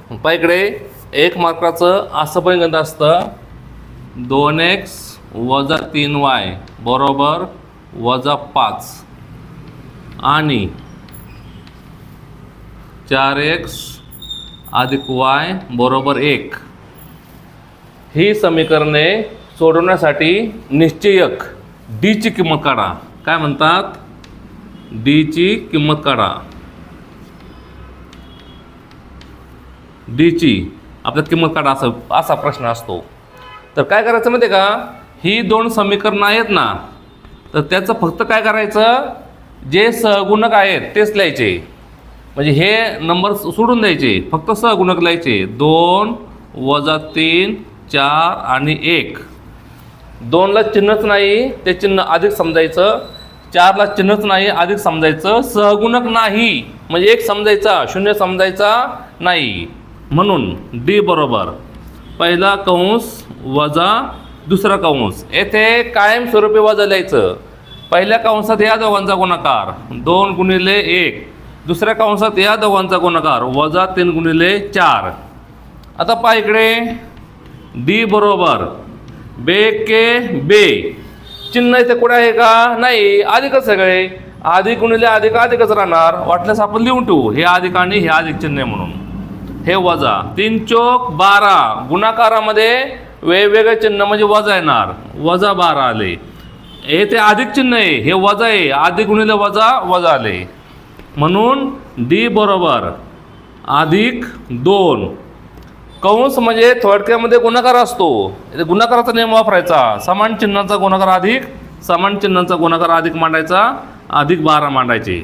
पहा इकडे 1 मार्काचं असं पण गणित असतं 2x वजा 3y बरोबर वजा 5 आणि 4x अधिक y बरोबर 1 ही समीकरणे सोडवण्यासाठी निश्चयक d ची किंमत काढा. काय म्हणतात? d ची किंमत काढा. d ची आपल्याला किंमत काढा असा प्रश्न असतो. तर काय करायचं माहिती आहे का? ही 2 समीकरणं आहेत ना, तर त्याचं फक्त काय करायचं, जे सहगुणक आहेत तेच लिहायचे. म्हणजे हे नंबर सोडून द्यायचे, फक्त सहगुणक लिहायचे. 2 वजा 3 4 आणि 1. 2ला चिन्हच नाही, ते चिन्ह अधिक समजायचं. 4ला चिन्हच नाही, अधिक समजायचं. सहगुणक नाही म्हणजे 1 समजायचा, 0 समजायचा नाही. म्हणून डी बरोबर पहिला कंस वजा दुसरा कंस. येथे कायमस्वरूपी वजा लिहायचं. पहिल्या कंसात या दोघांचा गुणाकार 2 गुणिले 1, दुसऱ्या कंसात या दोघांचा गुणाकार वजा 3 गुणिले 4. आता पहा इकडे डी बरोबर बे के बे. चिन्ह इथे कुठे आहे का? नाही, अधिकच सगळे. अधिक गुणिले अधिक अधिकच राहणार. वाटल्यास आपण लिहून ठेवू हे अधिक आणि हे अधिक चिन्ह आहे म्हणून. हे वजा 3 चोक 12. गुणाकारामध्ये वेगवेगळे चिन्ह म्हणजे वजा येणार. वजा 12 आले. हे ते अधिक चिन्ह आहे, हे वजा आहे. अधिक गुणिले वजा वजा आले. म्हणून डी बरोबर अधिक 2. कंस म्हणजे थोडक्यामध्ये गुणाकार असतो. इथे गुणाकाराचा नियम वापरायचा. समान चिन्हाचा गुणाकार अधिक समान चिन्हाचा गुणाकार अधिक मांडायचा, अधिक 12 मांडायचे.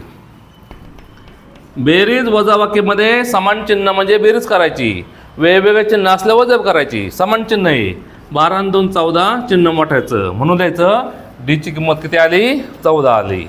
बेरीज वजाबाकीमध्ये समान चिन्ह म्हणजे बेरीज करायची. वेगवेगळे चिन्ह असल्या वजा करायची. समान चिन्ह आहे. 12 आणि 2 14, चिन्ह मोठायचं. म्हणून द्यायचं डी ची किंमत किती आली? 14 आली.